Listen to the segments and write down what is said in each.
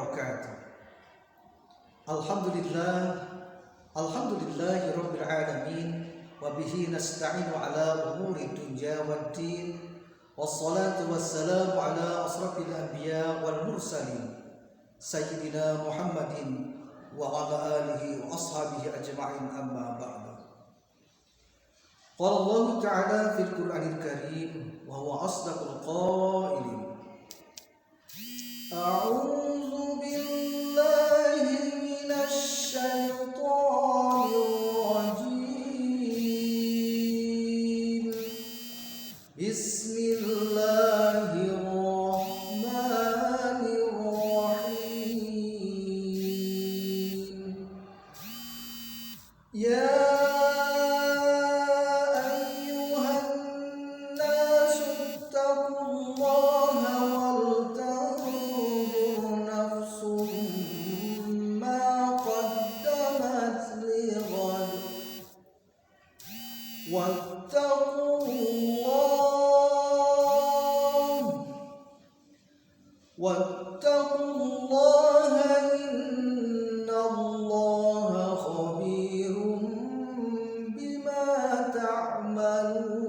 wabarakatuh. Alhamdulillahi rabbil alamin, wa bihi nasta'inu ala umuri dunya waddin, wassalatu wassalamu ala asrafil anbiya wal mursalin sayyidina Muhammadin wa ala alihi wa ashabihi ajma'in, amma ba'du. Qala Allah ta'ala fil Qur'anil Karim wa huwa asdaqul qailin. A'udzu billahi minasy syaithanir rajim. Bismillahirrahmanirrahim. Ya wattaqullaha innallaha khabirum bima ta'malun.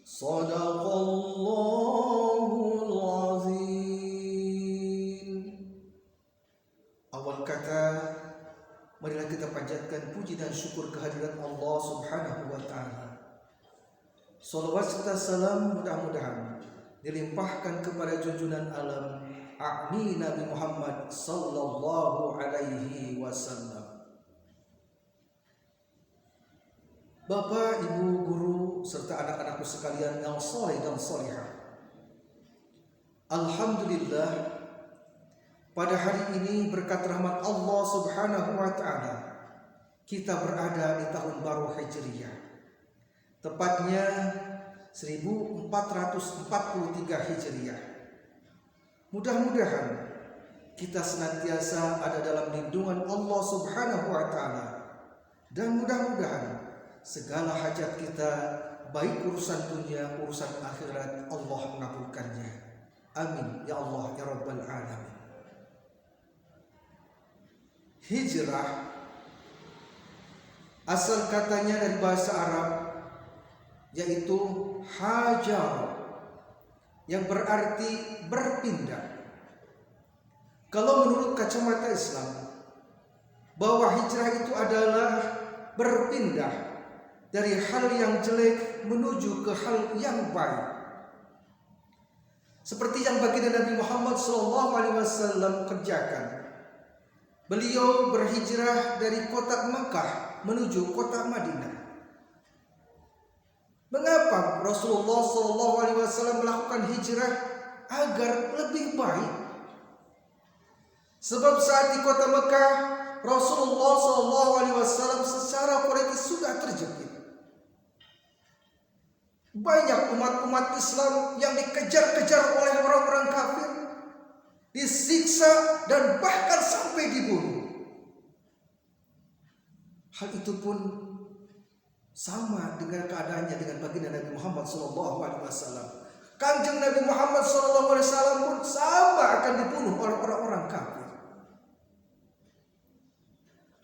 Shadaqallahul azim. Awal kata, marilah kita panjatkan puji dan syukur kehadirat Allah Subhanahu wa ta'ala. Salawat serta salam mudah-mudahan dilimpahkan kepada junjungan alam Nabi Muhammad sallallahu alaihi wasallam. Bapak, ibu, guru serta anak-anakku sekalian yang saleh dan salihah, alhamdulillah, pada hari ini berkat rahmat Allah Subhanahu wa ta'ala kita berada di tahun baru Hijriyah, tepatnya 1443 Hijriah. Mudah-mudahan kita senantiasa ada dalam lindungan Allah Subhanahu wa ta'ala, dan mudah-mudahan segala hajat kita, baik urusan dunia, urusan akhirat, Allah mengabulkannya. Amin ya Allah ya Rabbal alamin. Hijrah asal katanya dari bahasa Arab, yaitu hajar, yang berarti berpindah. Kalau menurut kacamata Islam, bahwa hijrah itu adalah berpindah dari hal yang jelek menuju ke hal yang baik. Seperti yang baginda Nabi Muhammad SAW kerjakan. Beliau berhijrah dari kota Mekah menuju kota Madinah. Mengapa Rasulullah SAW melakukan hijrah? Agar lebih baik. Sebab saat di kota Mekah, Rasulullah SAW secara politis sudah terjepit. Banyak umat-umat Islam yang dikejar-kejar oleh orang-orang kafir, disiksa dan bahkan sampai dibunuh. Hal itu pun sama dengan keadaannya dengan baginda Nabi Muhammad SAW. Kanjeng Nabi Muhammad SAW pun sama akan dibunuh oleh orang-orang kafir.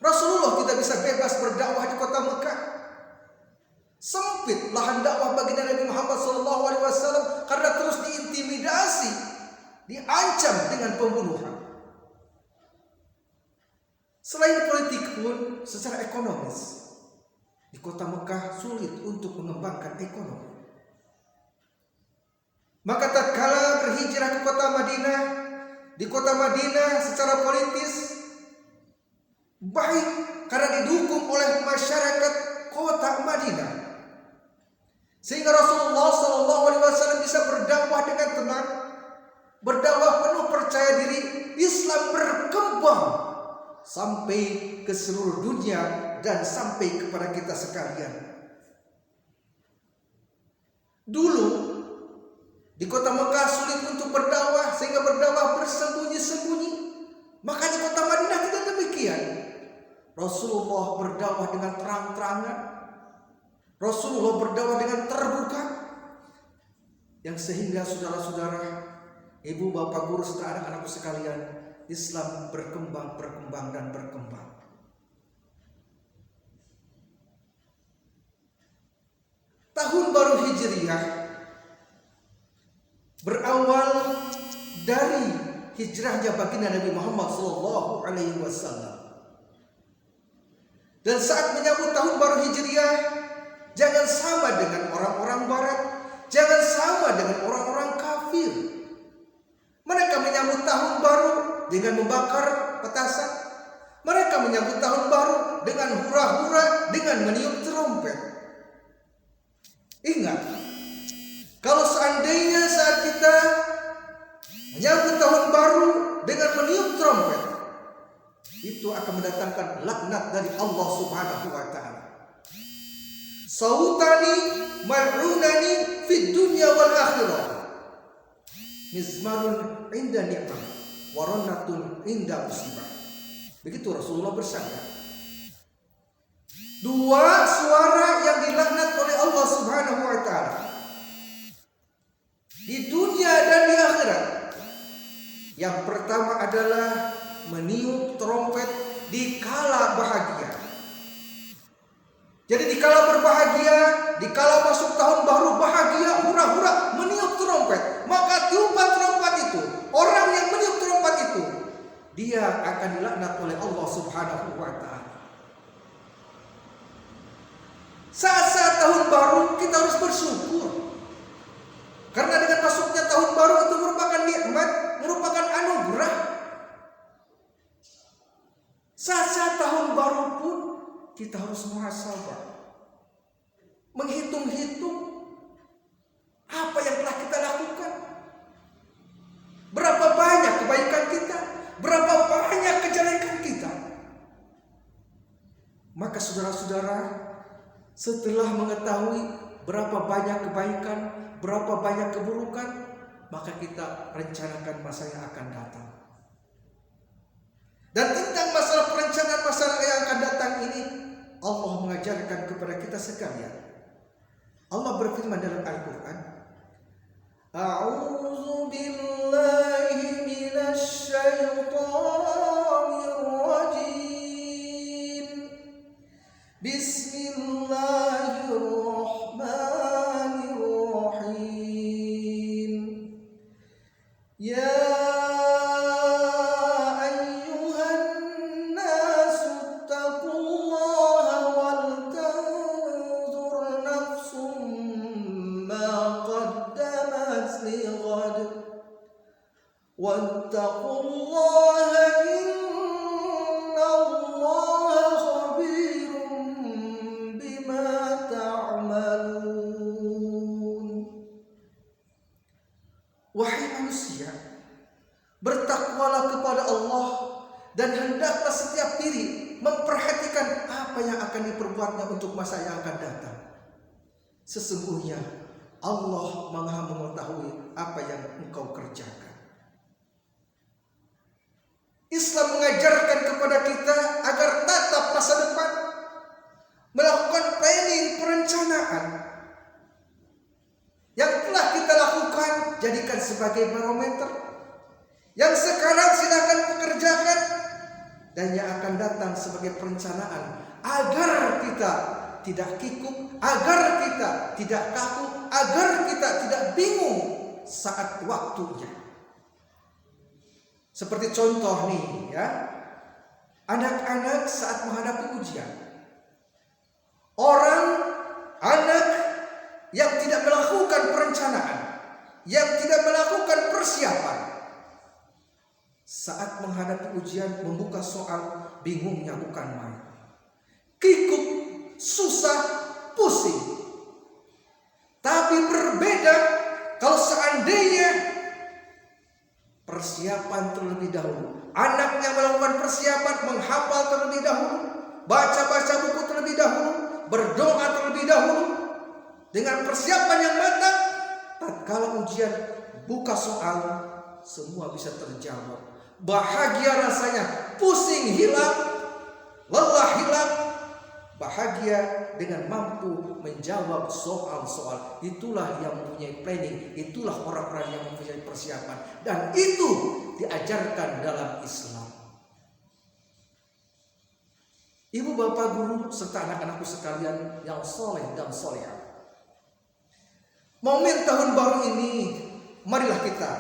Rasulullah tidak bisa bebas berdakwah di kota Mekah. Sempit lahan dakwah baginda Nabi Muhammad SAW karena terus diintimidasi, diancam dengan pembunuhan. Selain politik pun, secara ekonomis, di kota Mekah sulit untuk mengembangkan ekonomi. Maka tatkala berhijrah ke kota Madinah, di kota Madinah secara politis baik karena didukung oleh masyarakat kota Madinah, sehingga Rasulullah SAW bisa berdakwah dengan tenang, berdakwah penuh percaya diri. Islam berkembang sampai ke seluruh dunia dan sampai kepada kita sekalian. Dulu di kota Mekah sulit untuk berdakwah, sehingga berdakwah bersembunyi-sembunyi. Maka di kota Madinah tidak demikian. Rasulullah berdakwah dengan terang-terangan. Rasulullah berdakwah dengan terbuka, yang sehingga saudara-saudara, Ibu, bapak, guru, serta anak-anakku sekalian, Islam berkembang dan berkembang. Tahun baru Hijriah berawal dari hijrahnya baginda Nabi Muhammad SAW. Dan saat menyambut tahun baru Hijriah, jangan sama dengan orang-orang Barat, jangan sama dengan orang-orang kafir. Mereka menyambut tahun baru dengan membakar petasan. Mereka menyambut tahun baru dengan hura-hura, dengan meniup trompet. Ingat, kalau seandainya saat kita menyambut tahun baru dengan meniup trompet, itu akan mendatangkan laknat dari Allah Subhanahu wa taala. Sautani mal'unani fid dunya wal akhirah. Mizmarun inda ni'mah, waranatun inda musibah. Begitu Rasulullah bersabda. Dua suara yang dilaknat oleh Allah Subhanahu wa taala di dunia dan di akhirat. Yang pertama adalah meniup trompet di kala bahagia. Jadi di kala berbahagia, di kala masuk tahun baru bahagia, hura-hura, meniup trompet. Maka tiupan trompet itu, orang yang meniup trompet itu, dia akan dilaknat oleh Allah Subhanahu wa taala. Saat-saat tahun baru kita harus bersyukur. Karena dengan masuknya tahun baru itu merupakan nikmat, merupakan anugerah. Saat-saat tahun baru pun kita harus muhasabah, menghitung-hitung apa yang telah kita lakukan. Berapa banyak kebaikan kita, berapa banyak kejelekan kita. Maka saudara-saudara, setelah mengetahui berapa banyak kebaikan, berapa banyak keburukan, maka kita rencanakan masa yang akan datang. Dan tentang masalah perencanaan masalah yang akan datang ini, Allah mengajarkan kepada kita sekalian. Allah berfirman dalam Al-Quran, A'udzu billahi minasy syaithanir rajim. Bismillahirrahmanirrahim. Ya wattaqullaha innallaha khabirum bima ta'malun. Wahai manusia, bertakwalah kepada Allah dan hendaklah setiap diri memperhatikan apa yang akan diperbuatnya untuk masa yang akan datang. Sesungguhnya Allah Maha mengetahui apa yang engkau kerjakan. Islam mengajarkan kepada kita agar tatap masa depan, melakukan planning, perencanaan. Yang telah kita lakukan jadikan sebagai barometer. Yang sekarang silakan pekerjakan, dan yang akan datang sebagai perencanaan agar kita tidak kikuk, agar kita tidak kaku, agar kita tidak bingung saat waktunya. Seperti contoh nih ya, anak-anak saat menghadapi ujian. Anak yang tidak melakukan perencanaan, yang tidak melakukan persiapan, saat menghadapi ujian membuka soal, bingungnya bukan main. Kikuk, susah, pusing. Tapi berbeda kalau seandainya persiapan terlebih dahulu. Anaknya melakukan persiapan, menghafal terlebih dahulu, baca-baca buku terlebih dahulu, berdoa terlebih dahulu. Dengan persiapan yang matang, tatkala ujian buka soal, semua bisa terjawab. Bahagia rasanya, pusing hilang, lelah hilang, bahagia dengan mampu menjawab soal-soal. Itulah yang mempunyai planning, itulah orang-orang yang mempunyai persiapan, dan itu diajarkan dalam Islam. Ibu bapak guru serta anak-anakku sekalian yang soleh dan solehah, momen tahun baru ini, marilah kita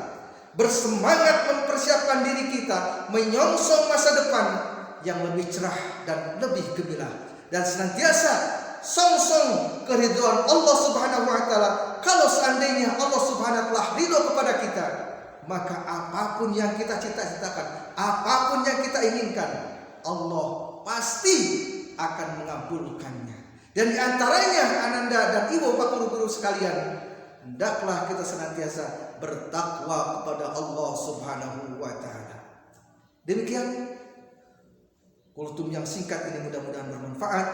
bersemangat mempersiapkan diri kita menyongsong masa depan yang lebih cerah dan lebih gemilang, dan senantiasa songsong keridhaan Allah Subhanahu wa taala. Kalau seandainya Allah Subhanahu wa taala ridho kepada kita, maka apapun yang kita cita-citakan, apapun yang kita inginkan, Allah pasti akan mengabulkannya. Dan diantaranya ananda dan ibu bapak guru-guru sekalian, hendaklah kita senantiasa bertakwa kepada Allah Subhanahu wa taala. Demikian kultum yang singkat ini mudah-mudahan bermanfaat.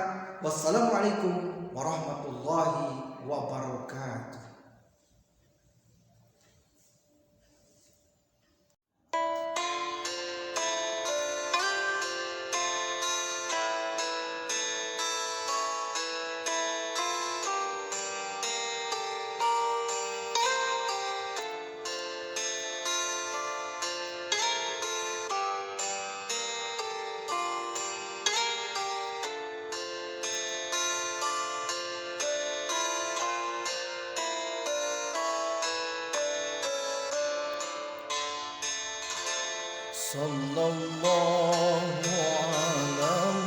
Wassalamualaikum warahmatullahi wabarakatuh. Sallallahu ala